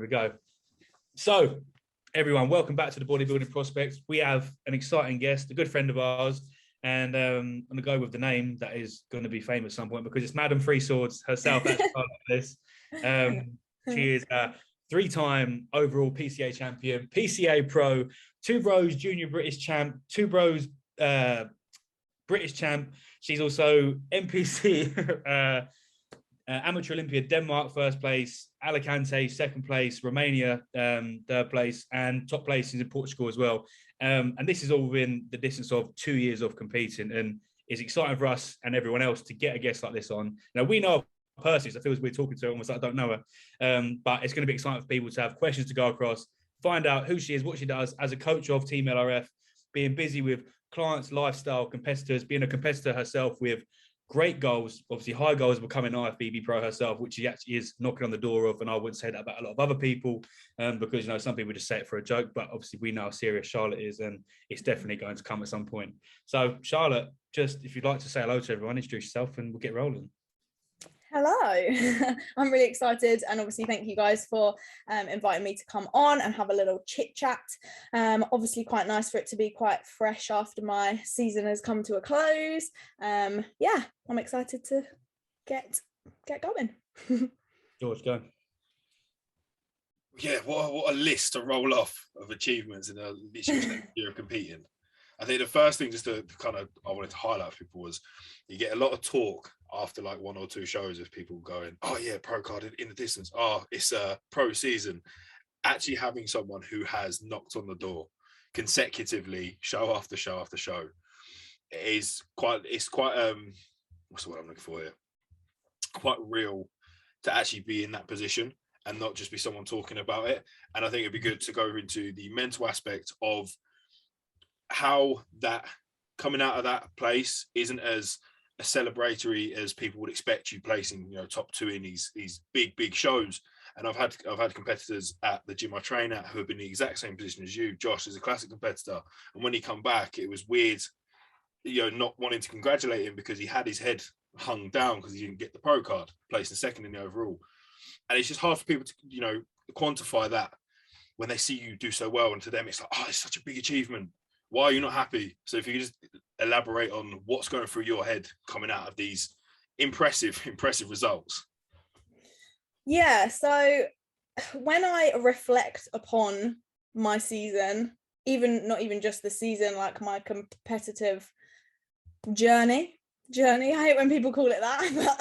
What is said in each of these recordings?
Here we go. So, everyone, welcome back to the Bodybuilding Prospects. We have an exciting guest, a good friend of ours, and I'm going to go with the name that is going to be famous at some point because it's Madam Three Swords herself. This. She is a three-time overall PCA champion, PCA Pro, two bros junior British champ, two bros British champ. She's also NPC Amateur Olympia Denmark first place, Alicante second place, Romania third place, and top places in Portugal as well. And this is all within the distance of 2 years of competing, and it's exciting for us and everyone else to get a guest like this on. Now we know Percy, so I feel as we're talking to her almost like I don't know her, but it's going to be exciting for people to have questions to go across, find out who she is, what she does as a coach of Team LRF, being busy with clients, lifestyle, competitors, being a competitor herself with great goals, obviously high goals, becoming IFBB Pro herself, which she actually is knocking on the door of. And I wouldn't say that about a lot of other people because, you know, some people just say it for a joke, but obviously we know how serious Charlotte is and it's definitely going to come at some point. So Charlotte, just if you'd like to say hello to everyone, introduce yourself and we'll get rolling. Hello, I'm really excited, and obviously thank you guys for inviting me to come on and have a little chit chat. Obviously quite nice for it to be quite fresh after my season has come to a close. Yeah, I'm excited to get going. George, go. Yeah, what a list to roll off of achievements in a literally year of competing. I think the first thing just to kind of I wanted to highlight for people was you get a lot of talk after like one or two shows of people going, oh yeah, pro card in the distance. Oh, it's a pro season. Actually having someone who has knocked on the door consecutively, show after show after show, it's quite what's the word I'm looking for here? Quite real to actually be in that position and not just be someone talking about it. And I think it'd be good to go into the mental aspect of how that coming out of that place isn't as a celebratory as people would expect you placing, you know, top two in these big shows. And I've had competitors at the gym I train at who have been in the exact same position as you. Josh is a classic competitor, and when he come back, it was weird, you know, not wanting to congratulate him because he had his head hung down because he didn't get the pro card, placing second in the overall. And it's just hard for people to, you know, quantify that when they see you do so well, and to them it's like, oh, it's such a big achievement. Why are you not happy? So if you could just elaborate on what's going through your head coming out of these impressive results. Yeah, so when I reflect upon my season, not even just the season, like my competitive journey, I hate when people call it that, but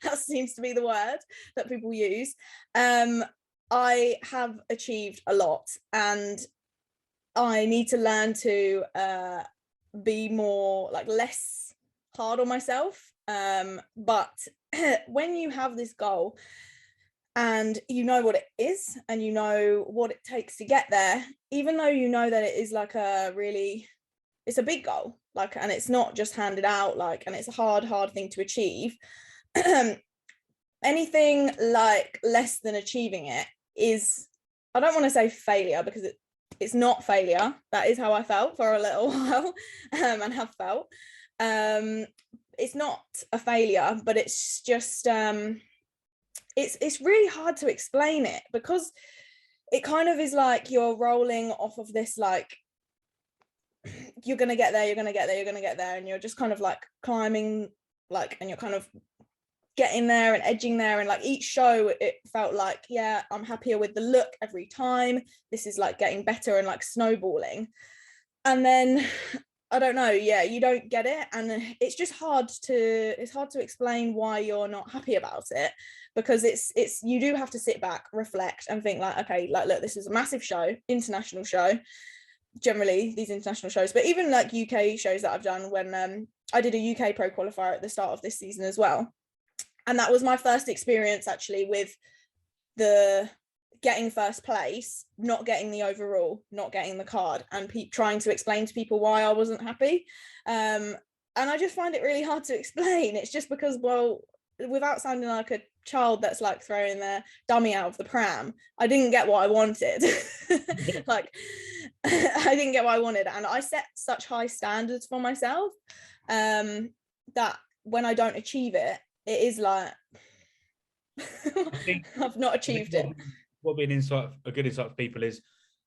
that seems to be the word that people use. I have achieved a lot, and I need to learn to be more like less hard on myself. But when you have this goal and you know what it is and you know what it takes to get there, even though you know that it is like it's a big goal, like, and it's not just handed out, like, and it's a hard thing to achieve. Anything like less than achieving it is, I don't want to say failure because it's not failure. That is how I felt for a little while and have felt. It's not a failure, but it's just, it's really hard to explain it because it kind of is like you're rolling off of this, like, you're going to get there, and you're just kind of like climbing, like, and you're kind of getting there and edging there, and like each show it felt like, yeah, I'm happier with the look every time, this is like getting better and like snowballing. And then I don't know, yeah, you don't get it, and it's just hard to explain why you're not happy about it, because it's you do have to sit back, reflect and think like, okay, like, look, this is a massive show, international show, generally these international shows, but even like UK shows that I've done, when I did a UK pro qualifier at the start of this season as well. And that was my first experience actually with the getting first place, not getting the overall, not getting the card, and trying to explain to people why I wasn't happy. And I just find it really hard to explain. It's just because, well, without sounding like a child that's like throwing their dummy out of the pram, I didn't get what I wanted. Like, I didn't get what I wanted. And I set such high standards for myself that when I don't achieve it, it is like I've not achieved it. what would be a good insight for people is,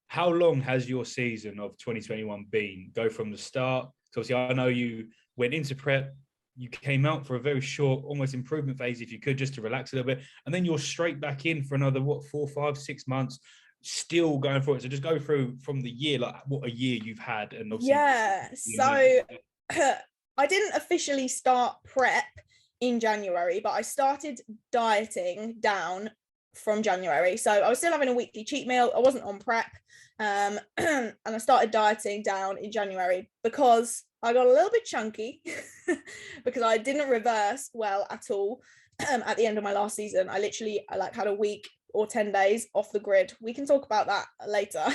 how long has your season of 2021 been? Go from the start. So obviously, I know you went into prep, you came out for a very short, almost improvement phase, if you could, just to relax a little bit, and then you're straight back in for another 4, 5, 6 months, still going for it. So just go through from the year, like what a year you've had, and obviously, yeah. So I didn't officially start prep in January, but I started dieting down from January. So I was still having a weekly cheat meal. I wasn't on prep. And I started dieting down in January because I got a little bit chunky because I didn't reverse well at all. At the end of my last season, I literally had a week or 10 days off the grid. We can talk about that later.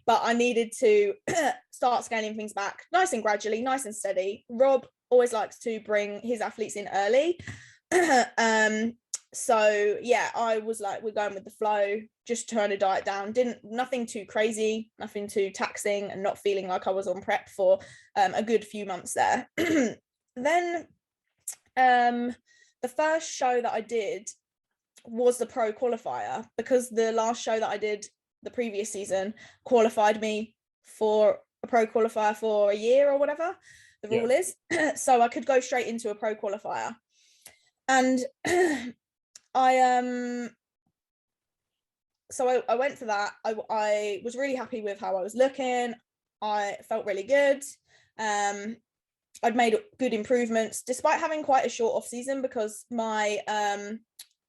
But I needed to start scaling things back nice and gradually, nice and steady. Rob always likes to bring his athletes in early. So yeah, I was like, we're going with the flow, just trying to diet down. Nothing too crazy, nothing too taxing, and not feeling like I was on prep for a good few months there. Then the first show that I did was the pro qualifier, because the last show that I did the previous season qualified me for a pro qualifier for a year or whatever the rule is. So I could go straight into a pro qualifier. And I went for that. I was really happy with how I was looking. I felt really good. I'd made good improvements despite having quite a short off season, because my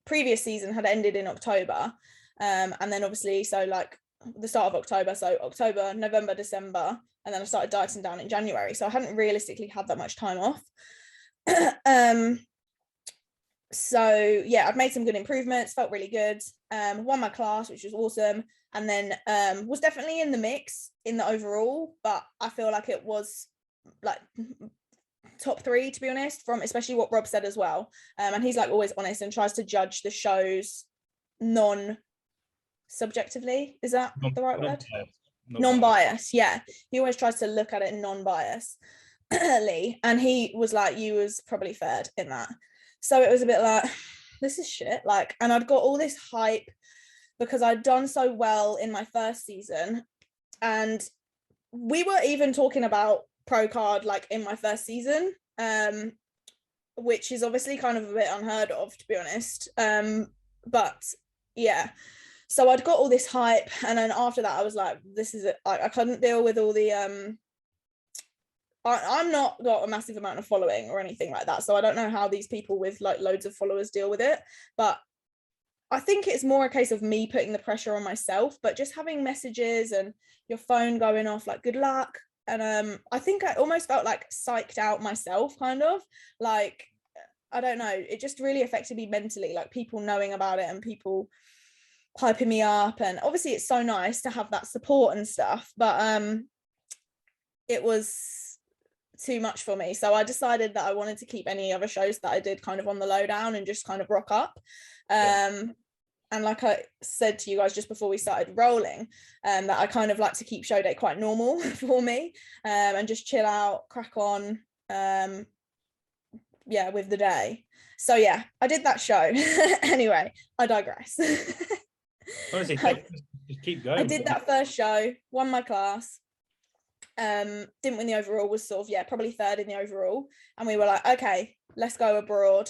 previous season had ended in October. And then obviously, so like the start of October, so October, November, December, and then I started dieting down in January. So I hadn't realistically had that much time off. So yeah, I've made some good improvements, felt really good, won my class, which was awesome, and then was definitely in the mix in the overall, but I feel like it was like top 3, to be honest, from especially what Rob said as well. And he's like always honest and tries to judge the shows non-subjectively. Is that the right word? Non-bias. Yeah, he always tries to look at it non-bias. And he was like, you was probably third in that. So it was a bit like, this is shit. Like, and I'd got all this hype because I'd done so well in my first season. And we were even talking about pro card like in my first season, which is obviously kind of a bit unheard of, to be honest. But yeah, so I'd got all this hype, and then after that I was like, this is it. I couldn't deal with all the I'm not got a massive amount of following or anything like that, so I don't know how these people with like loads of followers deal with it, but I think it's more a case of me putting the pressure on myself. But just having messages and your phone going off like good luck, and I think I almost felt like psyched out myself, kind of like, I don't know, it just really affected me mentally, like people knowing about it and people hyping me up. And obviously it's so nice to have that support and stuff, but it was too much for me. So I decided that I wanted to keep any other shows that I did kind of on the lowdown and just kind of rock up. And like I said to you guys just before we started rolling, that I kind of like to keep show day quite normal for me, and just chill out, crack on, yeah, with the day. So yeah, I did that show. Anyway, I digress. Honestly, just keep going. I did that first show, won my class, didn't win the overall, was sort of, yeah, probably third in the overall. And we were like, okay, let's go abroad.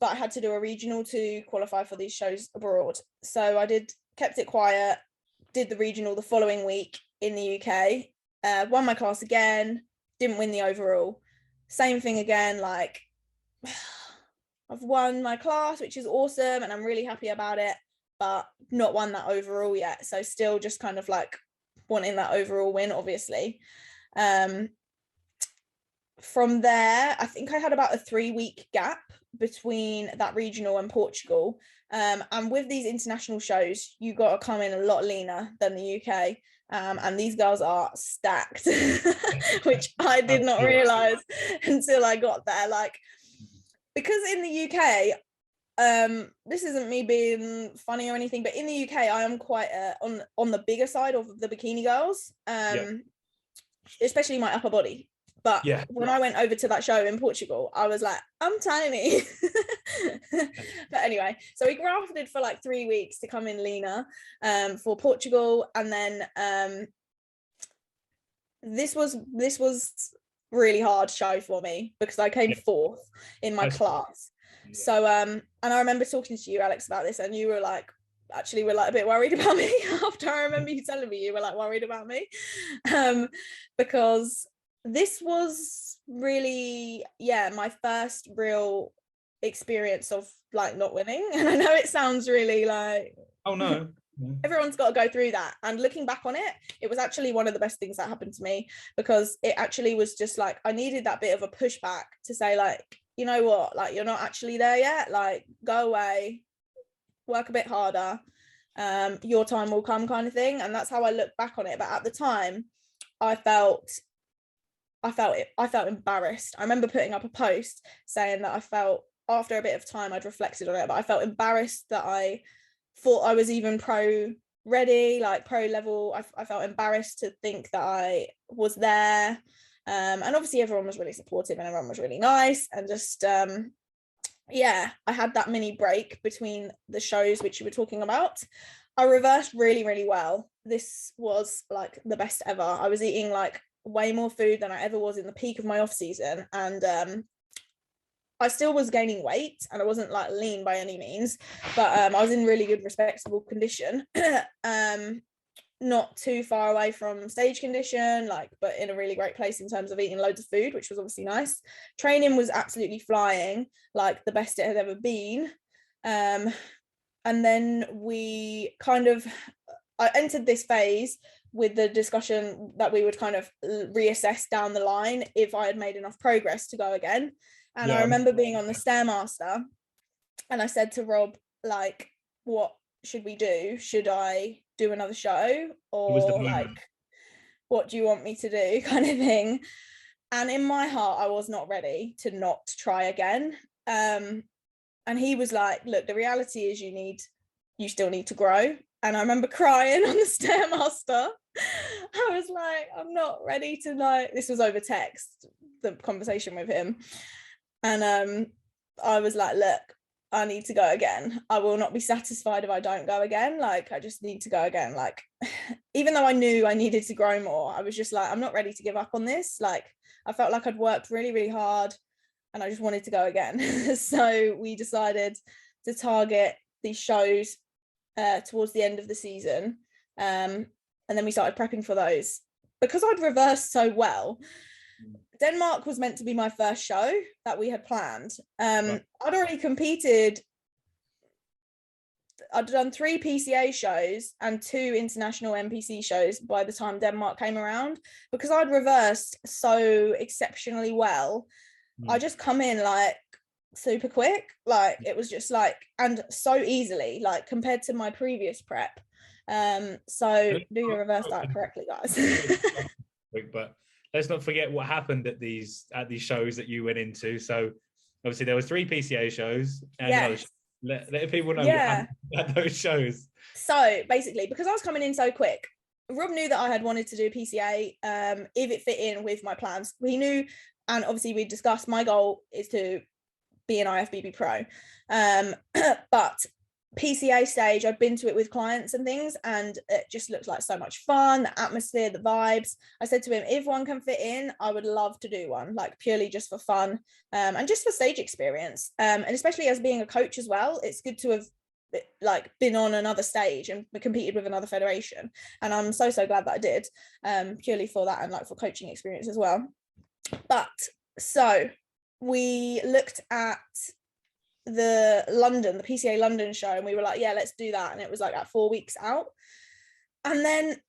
But I had to do a regional to qualify for these shows abroad. So I kept it quiet, did the regional the following week in the UK, won my class again, didn't win the overall. Same thing again, like, I've won my class, which is awesome, and I'm really happy about it, but not won that overall yet. So still just kind of like wanting that overall win, obviously. From there, I think I had about a 3-week gap between that regional and Portugal. And with these international shows, you got to come in a lot leaner than the UK. And these girls are stacked, which I did not realize until I got there. Like, because in the UK, this isn't me being funny or anything, but in the UK, I am quite on the bigger side of the bikini girls, especially my upper body. But Yeah. when I went over to that show in Portugal, I was like, I'm tiny. But anyway, so we grafted for like 3 weeks to come in leaner for Portugal. And then this was really hard show for me because I came fourth in my class. So and I remember talking to you, Alex, about this, and you were like, actually, we're like a bit worried about me after I remember you telling me you were like worried about me, because this was really my first real experience of like not winning. And I know it sounds really like, oh no, everyone's got to go through that, and looking back on it, it was actually one of the best things that happened to me, because it actually was just like I needed that bit of a pushback to say, like, you know what, like, you're not actually there yet, like, go away, work a bit harder, your time will come, kind of thing. And that's how I look back on it. But at the time I felt embarrassed. I remember putting up a post saying that I felt, after a bit of time I'd reflected on it, but I felt embarrassed that I thought I was even pro ready, like pro level. I felt embarrassed to think that I was there, and obviously everyone was really supportive and everyone was really nice, and just I had that mini break between the shows which you were talking about. I reversed really, really well. This was like the best ever. I was eating like way more food than I ever was in the peak of my off season, and I still was gaining weight, and I wasn't like lean by any means, but I was in really good, respectable condition. Not too far away from stage condition, like, but in a really great place in terms of eating loads of food, which was obviously nice. Training was absolutely flying, like the best it had ever been. And then I entered this phase with the discussion that we would kind of reassess down the line if I had made enough progress to go again. And I remember being on the Stairmaster, and I said to Rob, like, what should we do? Should I do another show, or like, what do you want me to do, kind of thing? And in my heart, I was not ready to not try again. And he was like, look, the reality is you still need to grow. And I remember crying on the Stairmaster. I was like, I'm not ready to, like, this was over text, the conversation with him. And I was like, look, I need to go again. I will not be satisfied if I don't go again. Like, I just need to go again. Like, even though I knew I needed to grow more, I was just like, I'm not ready to give up on this. Like, I felt like I'd worked really, really hard, and I just wanted to go again. So we decided to target these shows towards the end of the season. And then we started prepping for those. Because I'd reversed so well, Denmark was meant to be my first show that we had planned. I'd already competed. I'd done 3 PCA shows and 2 international NPC shows by the time Denmark came around. Because I'd reversed so exceptionally well, I just come in like super quick. Like, it was just like, and so easily, like, compared to my previous prep. So do your reverse that correctly, guys. But let's not forget what happened at these shows that you went into. So obviously there was 3 PCA shows, and let people know what happened at those shows. So basically, because I was coming in so quick, Rob knew that I had wanted to do PCA if it fit in with my plans. He knew, and obviously we discussed, my goal is to be an IFBB pro. But PCA stage, I've been to it with clients and things, and it just looks like so much fun, the atmosphere, the vibes. I said to him, if one can fit in, I would love to do one, like purely just for fun, and just for stage experience, and especially as being a coach as well, it's good to have like been on another stage and competed with another federation, and I'm so glad that I did, purely for that and like for coaching experience as well. But so we looked at the PCA London show, and we were like, yeah, let's do that. And it was like at 4 weeks out. And then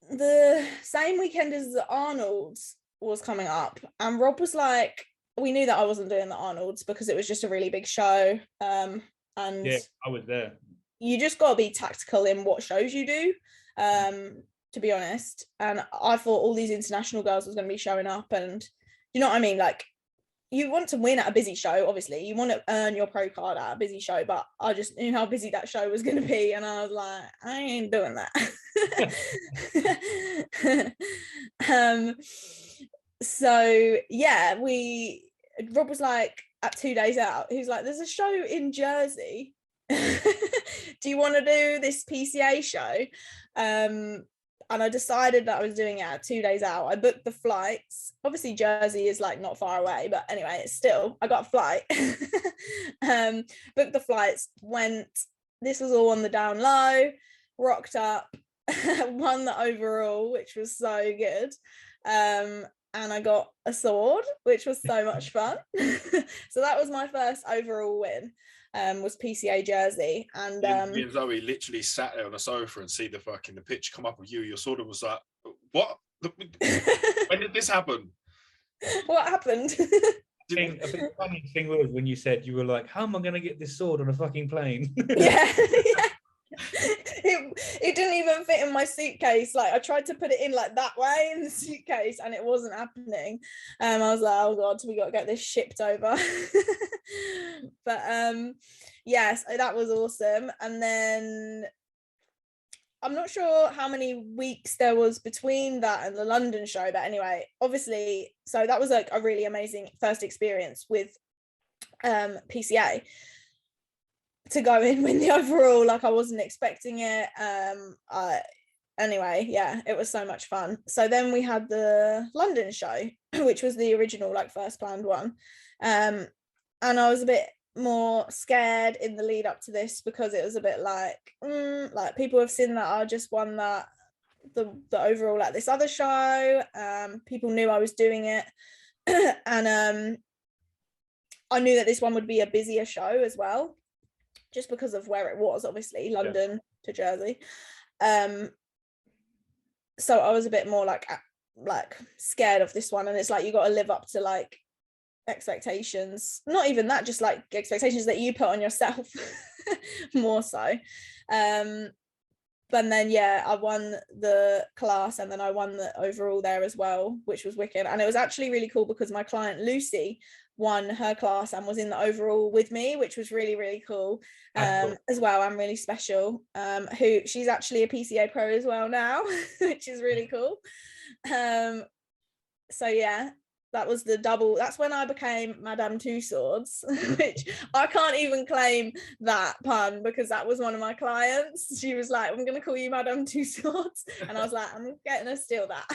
the same weekend as the Arnold's was coming up, and Rob was like, we knew that I wasn't doing the Arnold's because it was just a really big show, and yeah, I was there. You just got to be tactical in what shows you do, to be honest. And I thought all these international girls was going to be showing up, and you know what I mean, like, you want to win at a busy show, obviously. You want to earn your pro card at a busy show, but I just knew how busy that show was going to be, and I was like, I ain't doing that. So yeah, Rob was like, at 2 days out, he was like, there's a show in Jersey. Do you want to do this PCA show? And I decided that I was doing it at 2 days out. I booked the flights. Obviously Jersey is like not far away, but anyway, it's still, I got a flight. Booked the flights, went, this was all on the down low, rocked up, won the overall, which was so good. And I got a sword, which was so much fun. So that was my first overall win, was PCA Jersey. And me and Zoe literally sat there on the sofa and see the picture come up with you, your sword, and was like, what? When did this happen? What happened? A big funny thing was when you said, you were like, how am I going to get this sword on a fucking plane? Yeah. It didn't even fit in my suitcase. Like I tried to put it in like that way in the suitcase and it wasn't happening. I was like, oh god, we got to get this shipped over. But yes, that was awesome. And then I'm not sure how many weeks there was between that and the London show, but anyway, obviously, so that was like a really amazing first experience with PCA. To go in win the overall, like I wasn't expecting it. Anyway, yeah, it was so much fun. So then we had the London show, which was the original like first planned one, and I was a bit more scared in the lead up to this because it was a bit like people have seen that I just won that the overall at this other show. People knew I was doing it, and I knew that this one would be a busier show as well, just because of where it was, obviously London to Jersey. So I was a bit more like scared of this one, and it's like you got to live up to like expectations, not even that, just like expectations that you put on yourself more so. But then yeah, I won the class and then I won the overall there as well, which was wicked. And it was actually really cool because my client Lucy won her class and was in the overall with me, which was really, really cool. Cool as well, and really special. Who she's actually a PCA pro as well now, which is really cool. So yeah, that was the double. That's when I became Madame Two Swords, which I can't even claim that pun because that was one of my clients. She was like, I'm gonna call you Madame Two Swords, and I was like, I'm gonna steal that.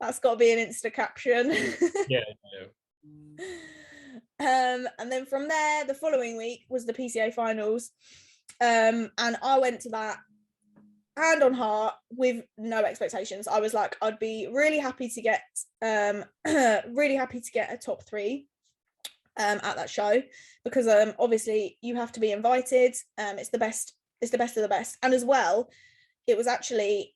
That's got to be an Insta caption. Yeah. And then from there, the following week was the PCA Finals, and I went to that hand on heart with no expectations. I was like, I'd be really happy to get a top 3 at that show, because obviously you have to be invited. It's the best of the best, and as well it was actually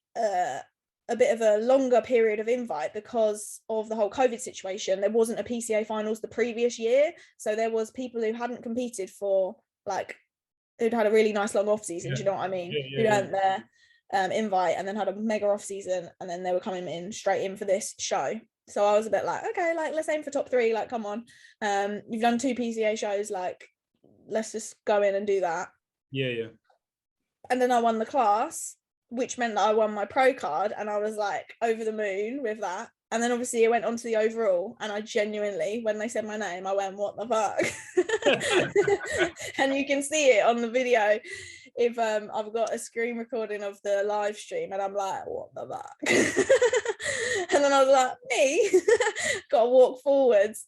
a bit of a longer period of invite because of the whole COVID situation. There wasn't a PCA Finals the previous year, so there was people who hadn't competed for like, who'd had a really nice long off season. Do you know what I mean? Who hadn't their invite and then had a mega off season, and then they were coming in straight in for this show. So I was a bit like, okay, like let's aim for top 3, like come on, you've done 2 PCA shows, like let's just go in and do that. Yeah. And then I won the class, which meant that I won my pro card, and I was like over the moon with that. And then obviously it went on to the overall, and I genuinely, when they said my name, I went, what the fuck? And you can see it on the video if I've got a screen recording of the live stream, and I'm like, what the fuck? And then I was like, me? Gotta walk forwards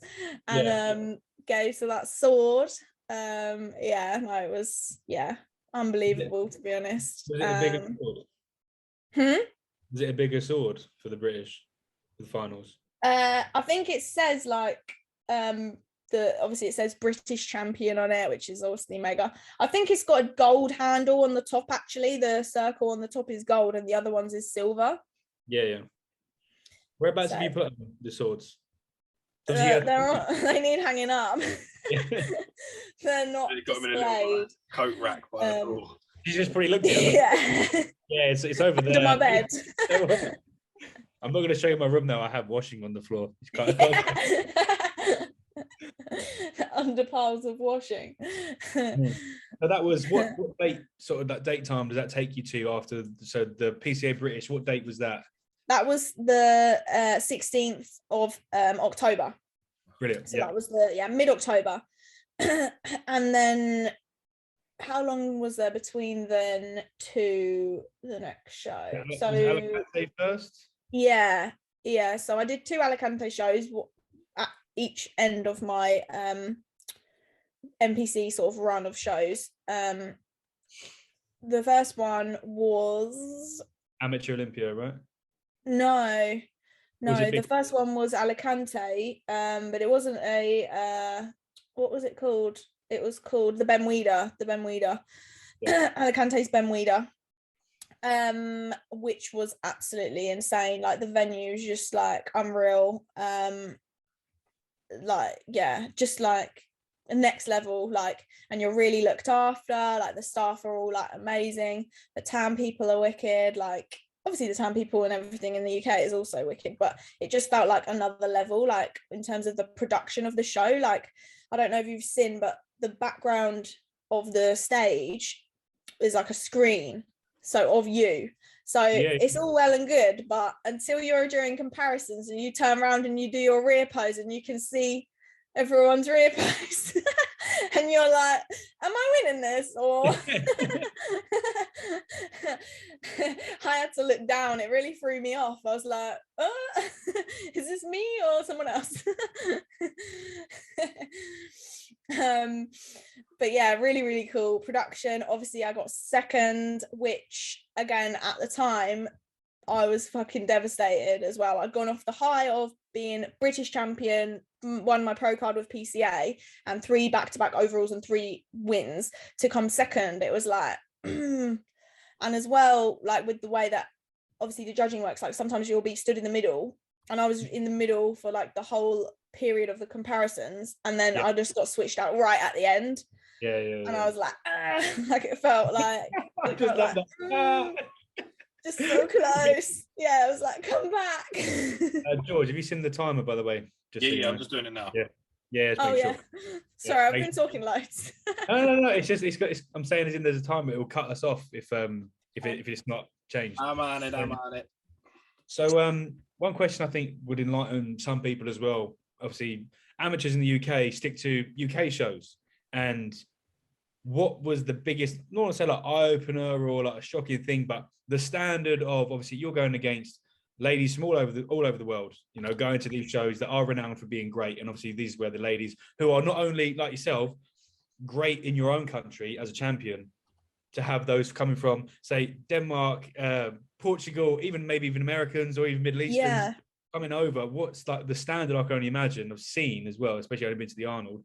and go to that sword. It was unbelievable, to be honest. Was it a bigger sword? Was it a bigger sword for the British, for the finals? I think it says like obviously it says British champion on it, which is obviously mega. I think it's got a gold handle on the top, actually. The circle on the top is gold and the other ones is silver. Yeah. Whereabouts have you put the swords? They need hanging up. They're not got them in a little coat rack by the floor. You just probably looked at them. Yeah, it's over there. Under my bed. I'm not going to show you my room now. I have washing on the floor. Under piles of washing. So that was what date? Sort of that date time does that take you to after? So the PCA British. What date was that? That was the 16th of October. Brilliant. So that was the mid-October. And then how long was there between then to the next show? So was Alicante first? Yeah. So I did 2 Alicante shows at each end of my NPC sort of run of shows. The first one was Amateur Olympia, right? no. The first one was Alicante, but it wasn't a what was it called? It was called the Ben Weider. Yeah. Alicante's Ben Weider. Which was absolutely insane. Like the venue's just like unreal. Just like next level, like, and you're really looked after, like the staff are all like amazing, the town people are wicked, like obviously the town people and everything in the UK is also wicked, but it just felt like another level, like in terms of the production of the show. Like I don't know if you've seen, but the background of the stage is like a screen, so of you. So it's all well and good, but until you're doing comparisons and you turn around and you do your rear pose and you can see everyone's rear pose and you're like, am I winning this? Or I had to look down. It really threw me off. I was like, oh, is this me or someone else? But yeah, really, really cool production. Obviously I got second, which again at the time I was fucking devastated as well. I'd gone off the high of being British champion, won my pro card with PCA, and 3 back-to-back overalls and 3 wins, to come second. It was like and as well, like with the way that obviously the judging works, like sometimes you'll be stood in the middle, and I was in the middle for like the whole period of the comparisons, and then I just got switched out right at the end. And I was like, like it felt like just so close. Yeah, I was like, come back. George, have you seen the timer, by the way? I'm just doing it now. Sorry, I've been talking loads. No. I'm saying, as in there's a timer. It will cut us off if it's not changed. I'm on it. So one question I think would enlighten some people as well. Obviously, amateurs in the UK stick to UK shows, and what was the biggest, not want to say like eye opener or like a shocking thing, but the standard of, obviously you're going against ladies from all over the world, you know, going to these shows that are renowned for being great, and obviously these were the ladies who are not only like yourself great in your own country as a champion, to have those coming from say Denmark, Portugal, maybe even Americans or even Middle Easterns coming over. What's like the standard I can only imagine of scene as well, especially I've been to the Arnold.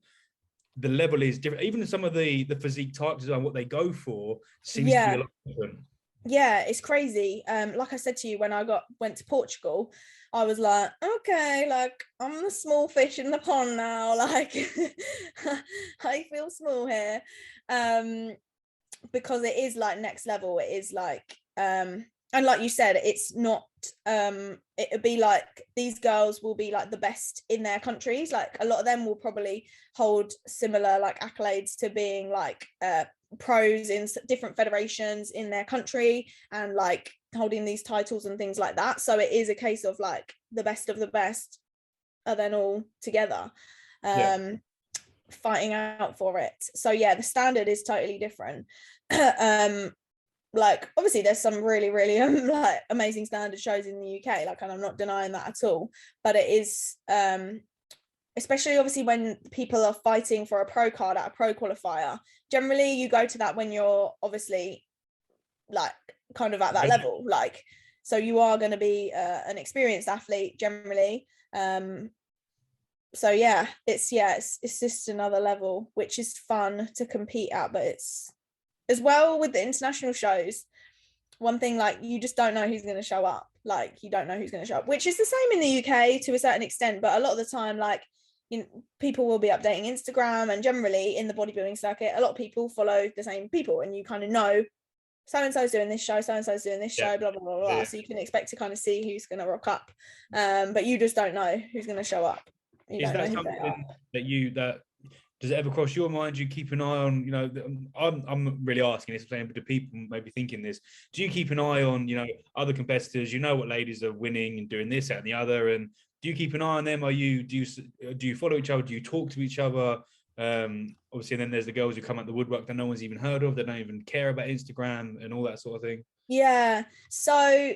The level is different. Even some of the physique types and what they go for seems to be a lot different. Yeah, it's crazy. Like I said to you, when I went to Portugal, I was like, okay, like I'm the small fish in the pond now. Like I feel small here. Because it is like next level. It is like and like you said, it's not it would be like these girls will be like the best in their countries. Like a lot of them will probably hold similar like accolades to being like pros in different federations in their country, and like holding these titles and things like that. So it is a case of like the best of the best are then all together fighting out for it. So yeah, the standard is totally different. Like obviously there's some really like amazing standard shows in the UK, like, and I'm not denying that at all, but it is especially obviously when people are fighting for a pro card at a pro qualifier, generally you go to that when you're obviously like kind of at that level, like, so you are going to be an experienced athlete generally. So yeah, it's just another level, which is fun to compete at. But it's as well with the international shows, one thing, like you just don't know who's going to show up. Like you don't know who's going to show up, which is the same in the UK to a certain extent, but a lot of the time, like, you know, people will be updating Instagram, and generally in the bodybuilding circuit, a lot of people follow the same people, and you kind of know so-and-so's doing this show, so-and-so's doing this show, blah, blah, blah, blah. So you can expect to kind of see who's going to rock up. But you just don't know who's going to show up. Is that something that does it ever cross your mind? Do you keep an eye on, you know, I'm really asking this, saying, but do people maybe thinking this? Do you keep an eye on, you know, other competitors? You know what ladies are winning and doing this, that, and the other, and do you keep an eye on them? Do you follow each other? Do you talk to each other? Obviously, and then there's the girls who come out the woodwork that no one's even heard of, that don't even care about Instagram and all that sort of thing. Yeah. So,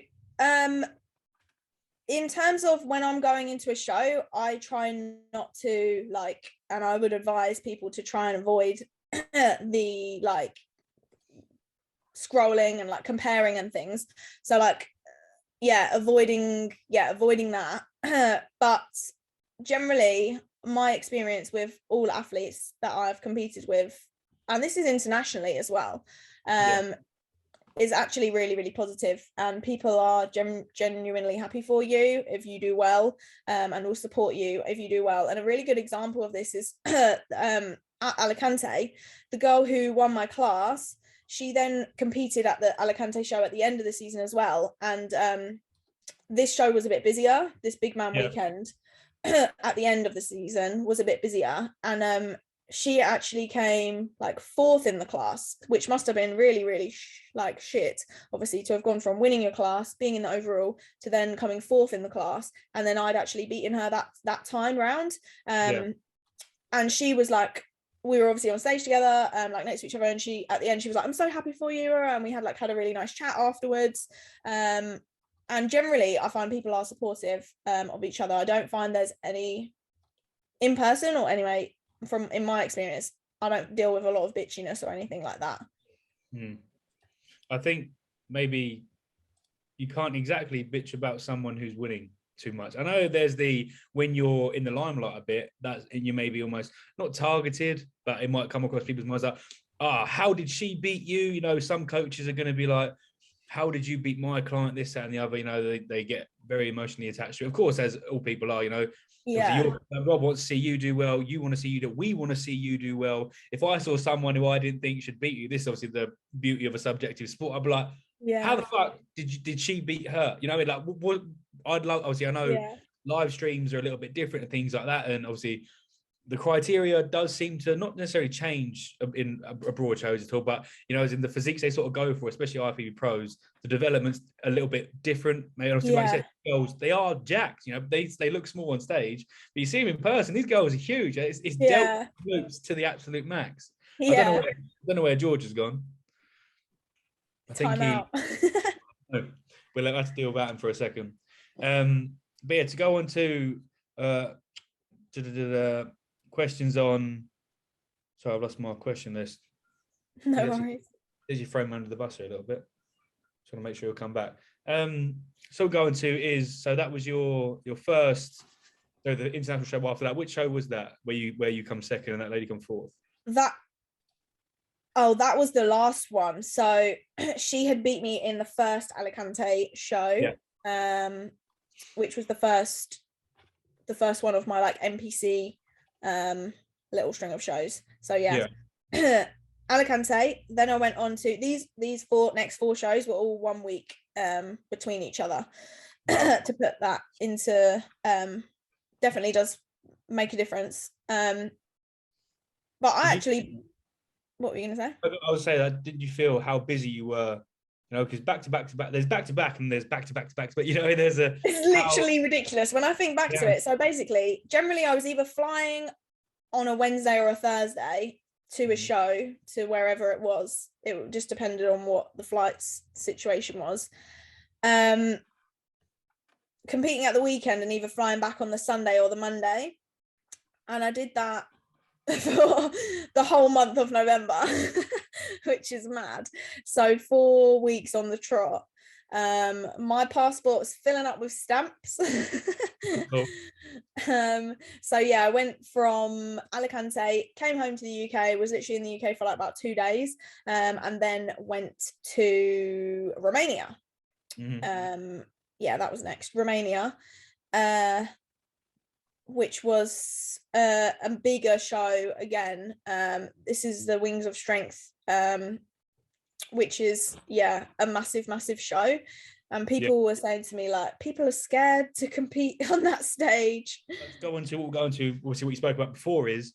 in terms of when I'm going into a show, I try not to like, and I would advise people to try and avoid the like scrolling and like comparing and things. So like, avoiding that. But generally, my experience with all athletes that I've competed with, and this is internationally as well, is actually really, really positive, and people are genuinely happy for you if you do well, and will support you if you do well. And a really good example of this is at Alicante, the girl who won my class, she then competed at the Alicante show at the end of the season as well. And this show was a bit busier, this big man weekend at the end of the season was a bit busier, and she actually came like 4th in the class, which must have been really, really like shit, obviously, to have gone from winning your class, being in the overall, to then coming 4th in the class. And then I'd actually beaten her that time round. And she was like, we were obviously on stage together, like next to each other, and she at the end she was like, I'm so happy for you, and we had a really nice chat afterwards. And generally I find people are supportive of each other. I don't find there's any, in person or anyway, from in my experience, I don't deal with a lot of bitchiness or anything like that. I think maybe you can't exactly bitch about someone who's winning too much. I know there's the, when you're in the limelight a bit, that's, and you may be almost not targeted, but it might come across people's minds like, how did she beat you? You know, some coaches are going to be like, how did you beat my client, this, that, and the other? You know, they get very emotionally attached to it. Of course, as all people are, you know. Rob wants to see you do well. You want to see you do. We want to see you do well. If I saw someone who I didn't think should beat you, this is obviously the beauty of a subjective sport. I'd be like, how the fuck did she beat her? You know, like what I'd love. Obviously, I know live streams are a little bit different and things like that, and obviously the criteria does seem to not necessarily change in abroad shows at all, but, you know, as in the physiques they sort of go for, especially IFBB pros, the development's a little bit different. Maybe like you said, girls, they are jacked, you know, they look small on stage, but you see them in person, these girls are huge. It's dealt loops to the absolute max. I don't know where George has gone. I think we'll have to deal with that for a second. But yeah, to go on to the questions on, sorry, I've lost my question list. No worries. Did you throw me under the bus here a little bit? Just want to make sure you'll come back. So going to is, so that was your first, so the international show after that. Which show was that where you come second and that lady come fourth? That was the last one. So she had beat me in the first Alicante show, which was the first one of my like NPC little string of shows. So Alicante, then I went on to these next four shows were all 1 week between each other. To put that into definitely does make a difference. But I actually, what were you gonna say? I would say that, did you feel how busy you were? You know, because back to back, there's back to back and there's back to back, but you know, there's a, it's literally ridiculous when I think back to it. So basically, generally I was either flying on a Wednesday or a Thursday to a show, to wherever it was. It just depended on what the flight's situation was. Competing at the weekend and either flying back on the Sunday or the Monday. And I did that for the whole month of November, which is mad. So 4 weeks on the trot. My passport was filling up with stamps. Cool. So yeah, I went from Alicante, came home to the UK, was literally in the UK for like about 2 days, and then went to Romania. That was next, Romania, which was a bigger show again. This is the Wings of Strength, which is a massive show, and people were saying to me like, people are scared to compete on that stage. Let's go on to what we'll go into. Obviously, what you spoke about before is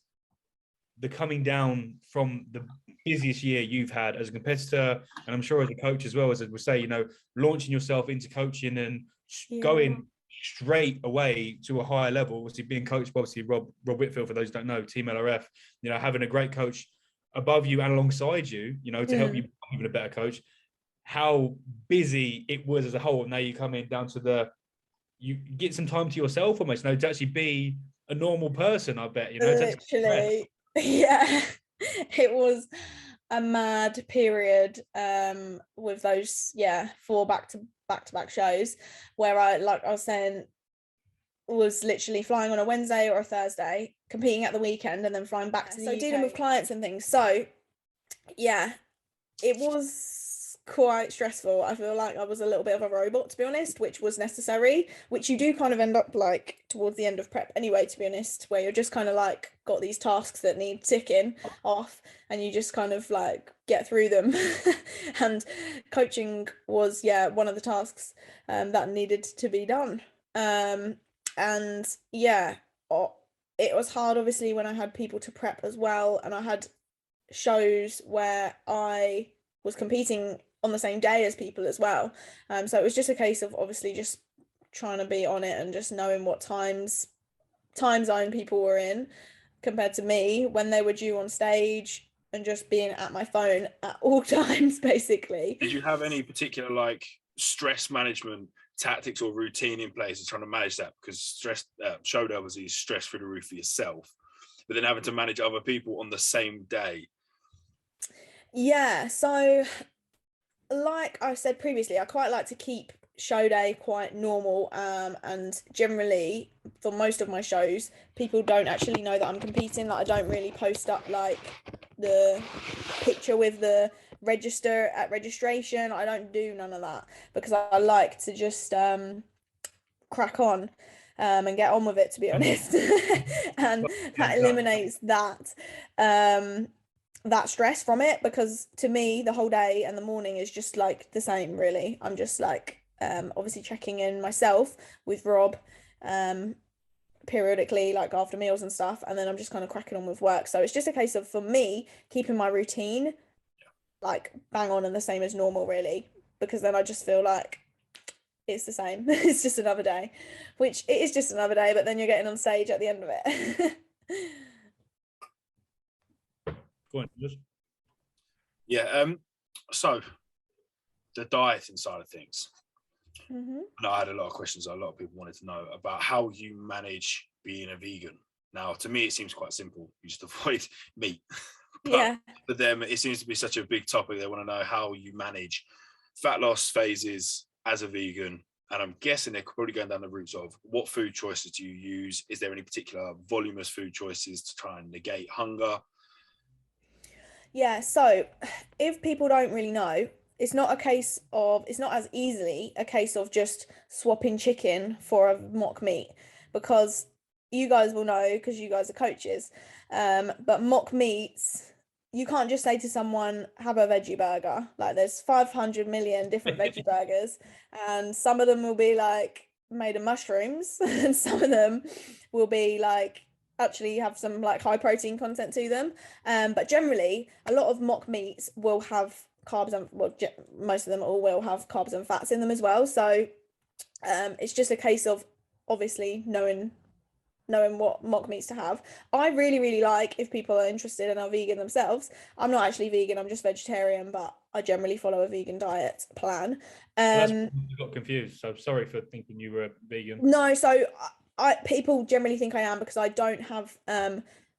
the coming down from the busiest year you've had as a competitor, and I'm sure as a coach as well, as we say, you know, launching yourself into coaching and going straight away to a higher level, obviously being coached by obviously Rob Whitfield, for those who don't know, Team LRF, you know, having a great coach above you and alongside you, you know, to help you become even a better coach, how busy it was as a whole. Now you come in down to you get some time to yourself almost, you know, to actually be a normal person, I bet, you know. Literally, yeah. It was a mad period with those 4 back-to-back shows where I was saying, was literally flying on a Wednesday or a Thursday, competing at the weekend, and then flying back to the UK. Dealing with clients and things. So yeah, it was quite stressful. I feel like I was a little bit of a robot, to be honest, which was necessary, which you do kind of end up like towards the end of prep anyway, to be honest, where you're just kind of like got these tasks that need ticking off and you just kind of like get through them. And coaching was one of the tasks that needed to be done. And yeah, it was hard obviously when I had people to prep as well, and I had shows where I was competing on the same day as people as well. So it was just a case of obviously just trying to be on it and just knowing what time zone people were in compared to me when they were due on stage, and just being at my phone at all times, basically. Did you have any particular like stress management tactics or routine in place and trying to manage that? Because stress, shoulder obviously is stress through the roof for yourself, but then having to manage other people on the same day. Yeah, so like I said previously, I quite like to keep show day quite normal, and generally for most of my shows people don't actually know that I'm competing. Like, I don't really post up like the picture with the register at registration. I don't do none of that because I like to just crack on and get on with it, to be honest. And that eliminates that stress from it, because to me the whole day and the morning is just like the same, really. I'm just like obviously checking in myself with Rob periodically, like after meals and stuff, and then I'm just kind of cracking on with work. So it's just a case of, for me, keeping my routine like bang on and the same as normal, really, because then I just feel like it's the same. It's just another day, which it is just another day, but then you're getting on stage at the end of it. Go on, so the dieting side of things. Mm-hmm. And I had a lot of questions a lot of people wanted to know about how you manage being a vegan. Now, to me, it seems quite simple. You just avoid meat. But for them, it seems to be such a big topic. They want to know how you manage fat loss phases as a vegan. And I'm guessing they're probably going down the routes of what food choices do you use? Is there any particular voluminous food choices to try and negate hunger? Yeah, so if people don't really know, it's not as easily a case of just swapping chicken for a mock meat, because you guys will know because you guys are coaches. But mock meats, you can't just say to someone, have a veggie burger. Like, there's 500 million different veggie burgers, and some of them will be like made of mushrooms and some of them will be like actually have some like high protein content to them. But generally a lot of mock meats will have carbs and most of them all will have carbs and fats in them as well. So it's just a case of obviously knowing what mock meats to have. I really like, if people are interested and are vegan themselves, I'm not actually vegan, I'm just vegetarian, but I generally follow a vegan diet plan. I got confused, so sorry for thinking you were vegan. No, so people generally think I am because I don't have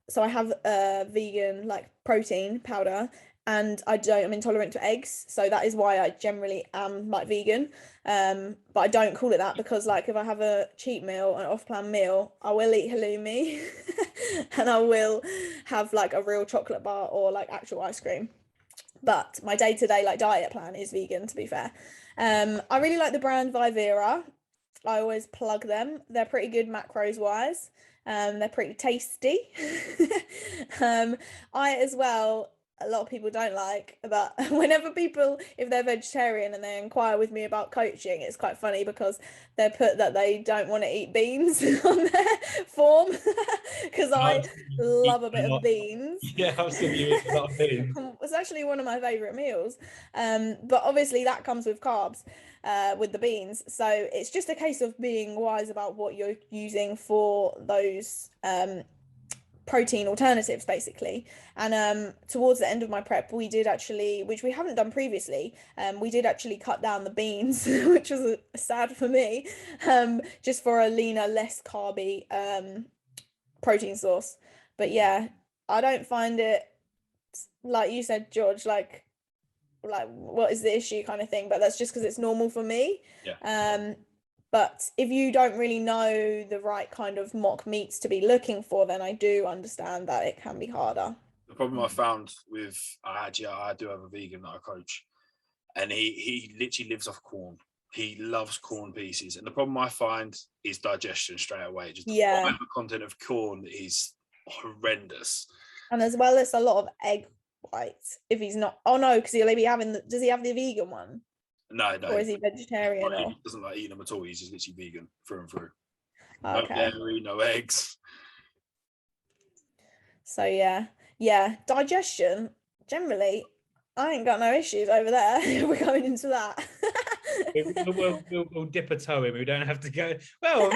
so I have a vegan like protein powder, and I'm intolerant to eggs, so that is why I generally am like vegan. But I don't call it that because, like, if I have a cheat meal, an off-plan meal, I will eat halloumi and I will have like a real chocolate bar or like actual ice cream. But my day-to-day like diet plan is vegan, to be fair. I really like the brand Vivera. I always plug them. They're pretty good macros wise. They're pretty tasty. I as well a lot of people don't like, but whenever people, if they're vegetarian and they inquire with me about coaching, it's quite funny because they put that they don't want to eat beans on their form because I love a bit of beans. Yeah, I've seen you eat a lot of beans. It's actually one of my favorite meals, but obviously that comes with carbs, with the beans, so it's just a case of being wise about what you're using for those protein alternatives basically. And towards the end of my prep, we did actually, which we haven't done previously, we did actually cut down the beans which was sad for me, just for a leaner, less carby protein source. But yeah, I don't find it, like you said, George, like what is the issue kind of thing, but that's just because it's normal for me. But if you don't really know the right kind of mock meats to be looking for, then I do understand that it can be harder. The problem I found with, I do have a vegan that I coach, and he literally lives off corn. He loves corn pieces. And the problem I find is digestion straight away. Just the fiber content of corn is horrendous. And as well as a lot of egg whites, if he's not, oh no, because he'll be having, does he have the vegan one? No. Or is he vegetarian? He doesn't like eating them at all. He's just literally vegan through and through. Okay. No dairy, no eggs. So yeah, digestion, generally, I ain't got no issues over there. We're going into that. We'll dip a toe in. We don't have to go, well,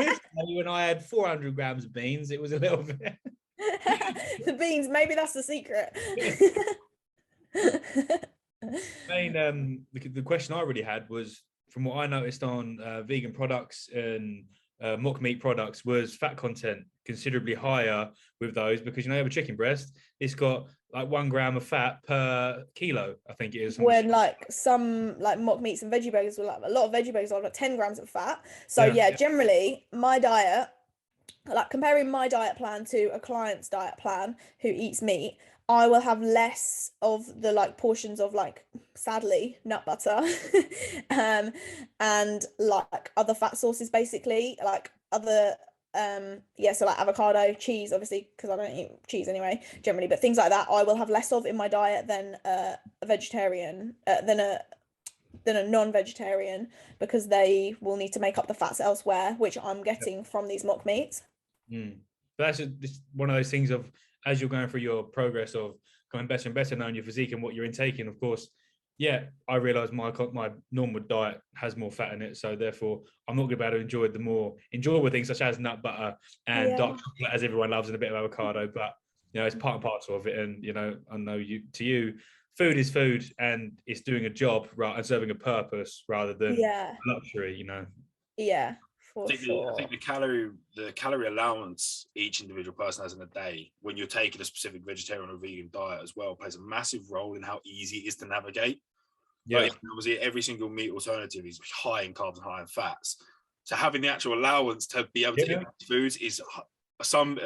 when I had 400 grams of beans, it was a little bit. The beans, maybe that's the secret. The question I really had was, from what I noticed on vegan products and mock meat products, was fat content considerably higher with those, because you have a chicken breast, it's got like 1 gram of fat per kilo, I think it is. When like some like mock meats and veggie burgers, like a lot of veggie burgers are like 10 grams of fat. So generally my diet, like comparing my diet plan to a client's diet plan who eats meat, I will have less of the like portions of, like, sadly, nut butter and like other fat sources, basically, like other so like avocado, cheese, obviously, because I don't eat cheese anyway generally, but things like that I will have less of in my diet than a vegetarian, than a non-vegetarian, because they will need to make up the fats elsewhere, which I'm getting from these mock meats. But that's just one of those things of, as you're going through your progress of going better and better, knowing your physique and what you're intaking, of course, I realize my normal diet has more fat in it, so therefore I'm not going to be able to enjoy the more enjoyable things such as nut butter and dark chocolate, as everyone loves, and a bit of avocado. But it's part and parcel of it. And I know food is food, and it's doing a job and serving a purpose rather than luxury. I think the calorie allowance each individual person has in a day, when you're taking a specific vegetarian or vegan diet as well, plays a massive role in how easy it is to navigate. Obviously, every single meat alternative is high in carbs and high in fats. So having the actual allowance to be able to eat foods is, some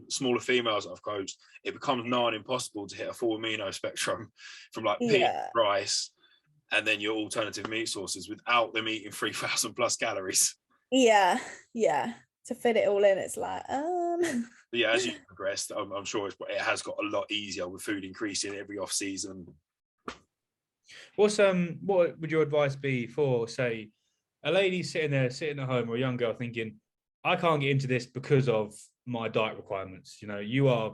smaller females that I've coached, it becomes nigh on impossible to hit a full amino spectrum from like pea, rice, and then your alternative meat sources without them eating 3,000 plus calories. To fit it all in, it's like as you progressed, I'm sure it has got a lot easier with food increasing every off season. What would your advice be for, say, a lady sitting at home, or a young girl thinking, I can't get into this because of my diet requirements? You are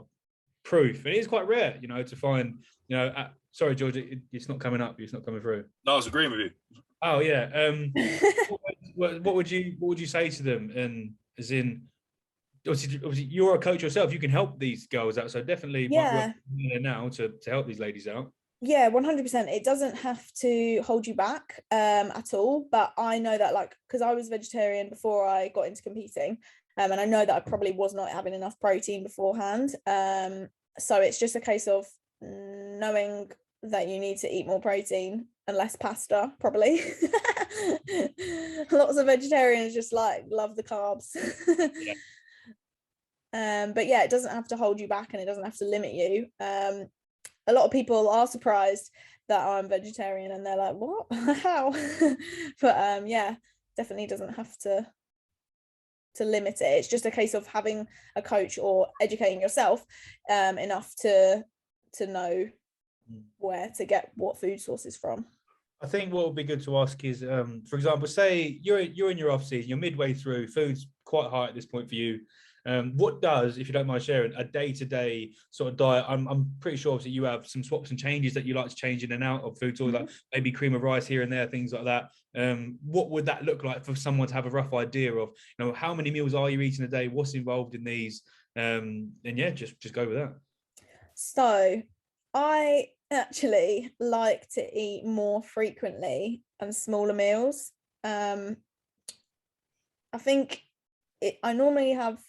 proof, and it is quite rare to find, sorry George, it's not coming up, it's not coming through. No, I was agreeing with you. Oh yeah. What would you say to them? And as in, obviously you're a coach yourself, you can help these girls out, so definitely might be there now to help these ladies out. 100%. It doesn't have to hold you back at all, but I know that, like, because I was vegetarian before I got into competing, and I know that I probably was not having enough protein beforehand, so it's just a case of knowing that you need to eat more protein and less pasta, probably. Lots of vegetarians just love the carbs. But it doesn't have to hold you back, and it doesn't have to limit you. A lot of people are surprised that I'm vegetarian, and they're like, what? How? But definitely doesn't have to limit it. It's just a case of having a coach or educating yourself enough to know where to get what food sources from. I think what would be good to ask is, for example, say you're in your off season, you're midway through, food's quite high at this point for you. What does, if you don't mind sharing, a day-to-day sort of diet? I'm pretty sure obviously you have some swaps and changes that you like to change in and out of food, or like maybe cream of rice here and there, things like that. What would that look like for someone to have a rough idea of, how many meals are you eating a day? What's involved in these? And yeah, just go with that. So I actually like to eat more frequently and smaller meals. I think I normally have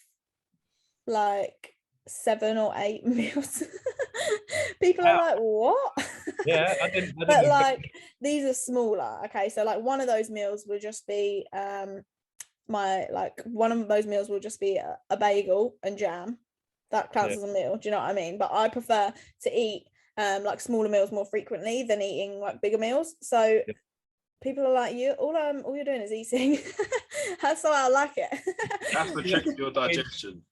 like 7 or 8 meals. People are like, what? Yeah, I didn't but like these are smaller. Okay, so like one of those meals will just be one of those meals will just be a bagel and jam. That counts as a meal. Do you know what I mean? But I prefer to eat like smaller meals more frequently than eating like bigger meals. So people are like, all you're doing is eating. That's why I like it. That's the trick to your digestion.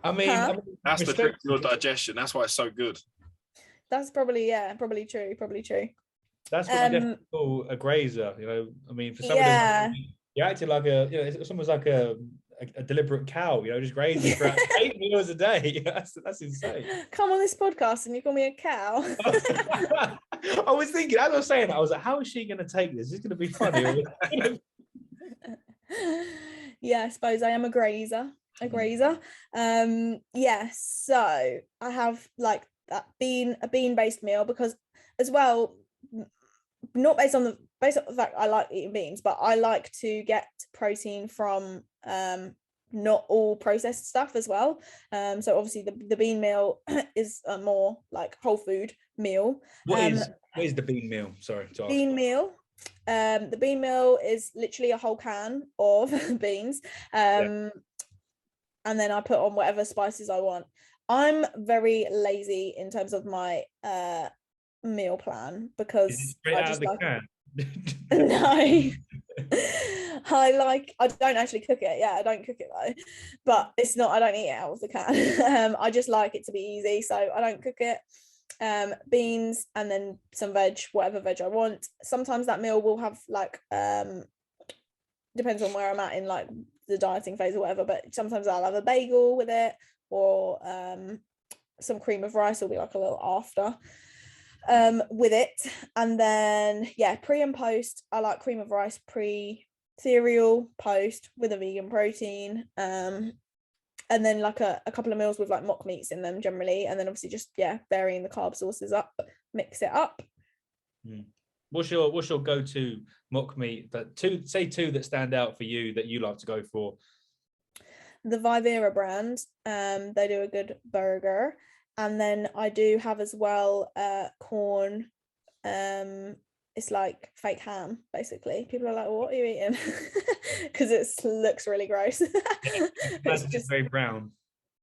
I mean, that's the trick to your digestion. That's why it's so good. That's probably true. That's what you call a grazer. I mean, for some of them, you're acting like it's almost like a deliberate cow. Just grazing for 8 meals a day. That's insane. Come on this podcast and you call me a cow. I was thinking, as I was saying, I was like, how is she going to take this? Is this going to be funny? Yeah, I suppose I am a grazer. So I have like that a bean-based meal, because as well, not based on the fact I like eating beans, but I like to get protein from not all processed stuff as well. So obviously the bean meal is a more like whole food meal. What is the bean meal? Sorry to ask. Bean meal. The bean meal is literally a whole can of beans. And then I put on whatever spices I want. I'm very lazy in terms of my meal plan, because I just like no. I don't actually cook it. I don't cook it though, but I don't eat it out of the can. I just like it to be easy, so I don't cook it. Beans and then some veg, whatever veg I want. Sometimes that meal will have like depends on where I'm at in like the dieting phase or whatever, but sometimes I'll have a bagel with it, or some cream of rice will be like a little after with it. And then pre and post, I like cream of rice pre-cereal, post with a vegan protein, and then like a couple of meals with like mock meats in them generally, and then obviously just varying the carb sources up, mix it up. What's your go-to mock meat? Two that stand out for you that you like to go for. The Vivera brand, they do a good burger. And then I do have as well corn. It's like fake ham, basically. People are like, what are you eating? Because it looks really gross. It's just very brown.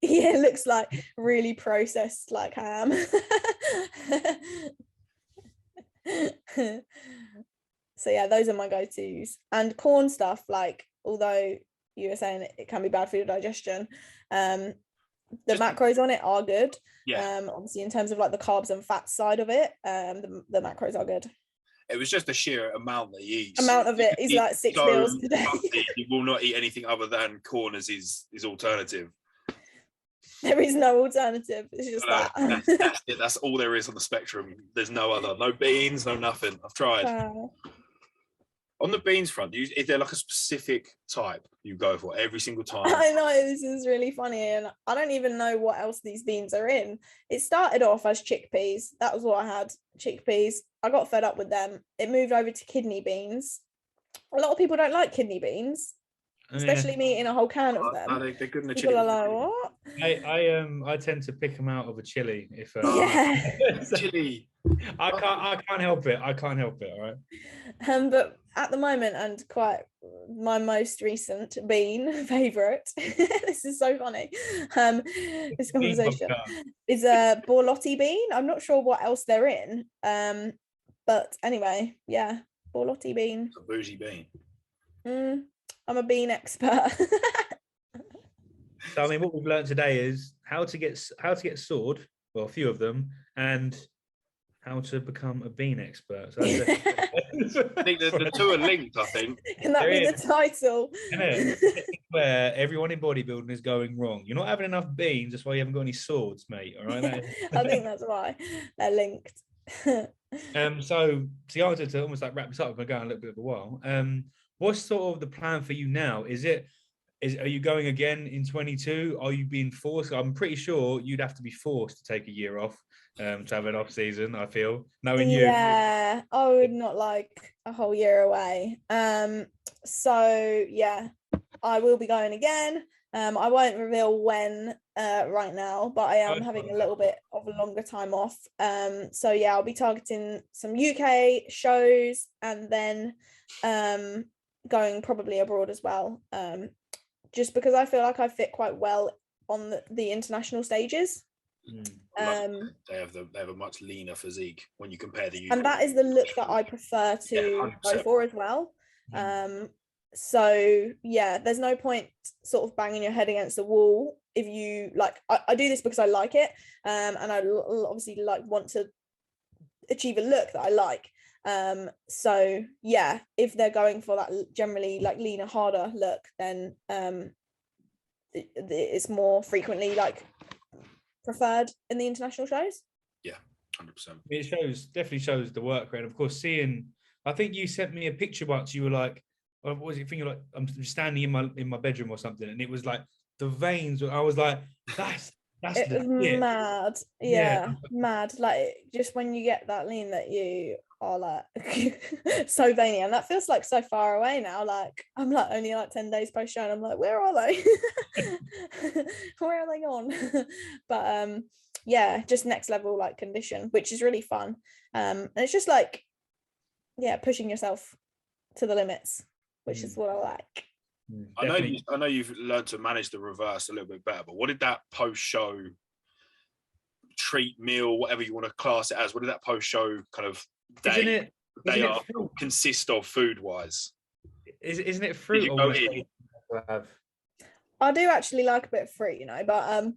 Yeah, it looks like really processed like ham. So those are my go-tos. And corn stuff, like, although you were saying it can be bad for your digestion, the macros on it are good. Obviously in terms of like the carbs and fat side of it, the macros are good. It was just the sheer amount that he eats. Amount of it is like 6 meals a day. He will not eat anything other than corn as his alternative. There is no alternative. It's just that's it. That's all there is on the spectrum. There's no other. No beans, no nothing. I've tried. On the beans front, is there like a specific type you go for every single time? I know, this is really funny, and I don't even know what else these beans are in. It started off as chickpeas. That was what I had, chickpeas. I got fed up with them. It moved over to kidney beans. A lot of people don't like kidney beans, especially me eating a whole can of them. They're good in the people are like, what? I tend to pick them out of a chili if chili. I can't help it. All right. But at the moment, and quite my most recent bean favorite, this is so funny, this conversation is a borlotti bean. I'm not sure what else they're in, but anyway, borlotti bean. It's a bougie bean. I'm a bean expert. So I mean, what we've learned today is how to get sword, well, a few of them, and how to become a bean expert. So Can I think the two are linked, I think. that be the title? where everyone in bodybuilding is going wrong. You're not having enough beans, that's why you haven't got any swords, mate. All right. I think that's why they're linked. So the answer to almost like wrap this up, we're going a little bit of a while. What's sort of the plan for you now? Are you going again in 22? Are you being forced? I'm pretty sure you'd have to be forced to take a year off to have an off season. I feel knowing you. Yeah, I would not like a whole year away. So yeah, I will be going again. I won't reveal when right now, but I am having a little bit of a longer time off. So yeah, I'll be targeting some UK shows and then going probably abroad as well. Just because I feel like I fit quite well on the international stages. They have a much leaner physique when you compare the UK. And that is the look that I prefer to go for as well. So yeah, there's no point sort of banging your head against the wall if you like. I do this because I like it, and I obviously want to achieve a look that I like. So yeah, if they're going for that generally like leaner, harder look, then it's more frequently like preferred in the international shows. Yeah, 100%. It definitely shows the work rate. Of course, I think you sent me a picture once. You were like, what was it? Thinking like I'm standing in my bedroom or something, and it was like the veins. I was like, that's it was mad. Yeah, mad. Like just when you get that lean, that you are like so veiny, and that feels like so far away now. Like I'm like only like 10 days post show, and I'm like, where are they? Where are they gone? But yeah, just next level like condition, which is really fun. And it's just like pushing yourself to the limits, which is what I like. I know you've learned to manage the reverse a little bit better, but what did that post-show treat, meal, whatever you want to class it as, what did that post-show kind of day consist of food-wise? Isn't it fruit? I do actually like a bit of fruit, but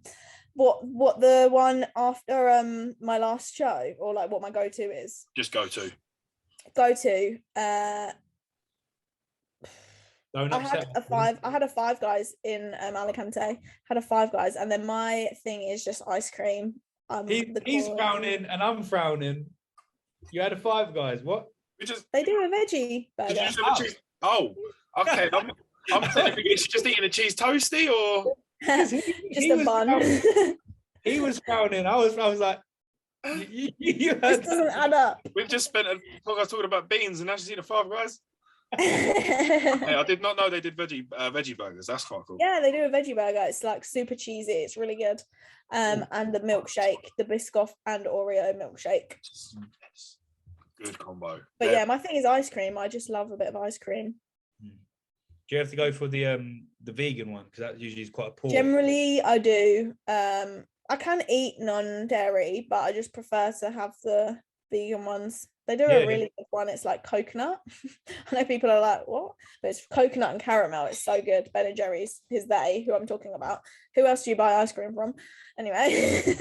what the one after my last show, or like what my go-to is? Just go-to. I had a Five Guys in Alicante. Had a Five Guys, and then my thing is just ice cream. He's frowning and I'm frowning. You had a Five Guys. What? They do a veggie burger. Oh, okay. I'm thinking she's just eating a cheese toasty, or just a bun. He was frowning. I was like, this doesn't add up. We've just spent a podcast talking about beans, and now she's eating a Five Guys. Hey, I did not know they did veggie burgers. That's quite cool. Yeah, they do a veggie burger. It's like super cheesy. It's really good. And the milkshake, the Biscoff and Oreo milkshake. Good combo. But yeah, my thing is ice cream. I just love a bit of ice cream. Do you have to go for the vegan one, because that usually is quite a poor? Generally, I do. I can eat non-dairy, but I just prefer to have the vegan ones. They do a really good one. It's like coconut. I know people are like, what? But it's coconut and caramel. It's so good. Ben & Jerry's is they who I'm talking about. Who else do you buy ice cream from? Anyway.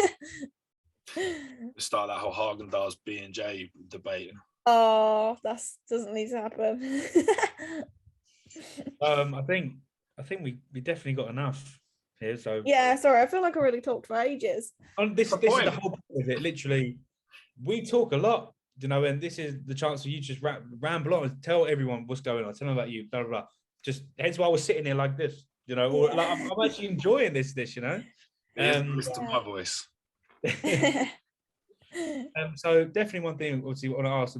Start that whole Haagen-Dazs B&J debate. Oh, that doesn't need to happen. I think we definitely got enough here. So yeah, sorry, I feel like I really talked for ages. This is the whole point of it. Literally, we talk a lot, and this is the chance for you to just ramble on and tell everyone what's going on. Tell them about you, blah blah blah. Just hence why I was sitting there like this, or like I'm actually enjoying this, listen listen to my voice. So definitely one thing, obviously, I want to ask.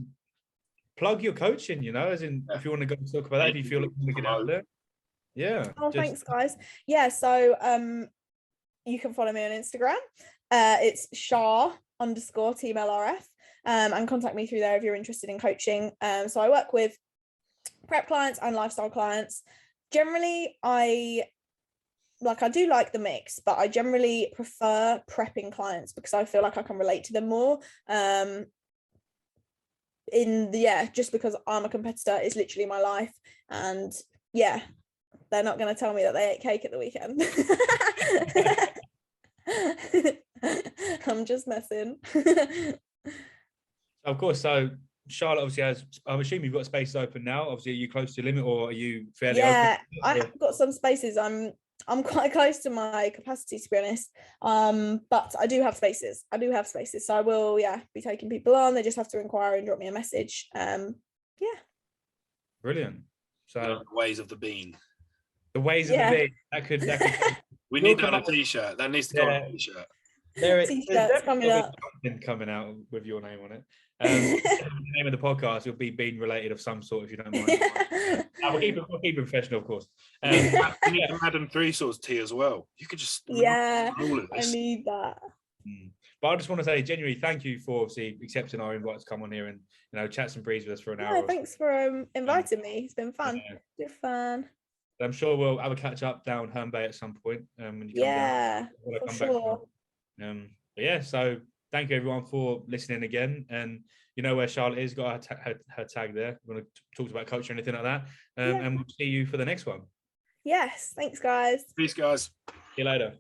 Plug your coaching, as in if you want to go and talk about that, if you feel like you want to get out there. Yeah. Oh, thanks, guys. Yeah, so you can follow me on Instagram. It's Char_team LRF. And contact me through there if you're interested in coaching. So I work with prep clients and lifestyle clients. Generally, I do like the mix, but I generally prefer prepping clients because I feel like I can relate to them more. Just because I'm a competitor, it's literally my life, and they're not going to tell me that they ate cake at the weekend. I'm just messing. Of course. So Charlotte obviously has, I'm assuming you've got spaces open now. Obviously, are you close to your limit or are you fairly Yeah, open? I've got some spaces. I'm quite close to my capacity, to be honest. But I do have spaces. So I will, be taking people on. They just have to inquire and drop me a message. Yeah. Brilliant. So The ways of the bean. the ways of the bean. That could We need that on a t-shirt. That needs to go on a t-shirt. There's T-shirts coming up. something coming out with your name on it. The name of the podcast will be bean related of some sort, if you don't mind. We'll keep it professional, of course. We need a Madam Three Swords tee as well. You could just I this. need that. But I just want to say genuinely thank you for obviously accepting our invite to come on here and chat some breeze with us for an hour. Thanks for inviting me. It's been fun. Good fun. I'm sure we'll have a catch up down Herne Bay at some point when you come down. For sure. But yeah, so thank you everyone for listening again. And you know where Charlotte is, got her tag there. We're going to talk about culture or anything like that. And we'll see you for the next one. Yes, thanks guys. Peace, guys. See you later.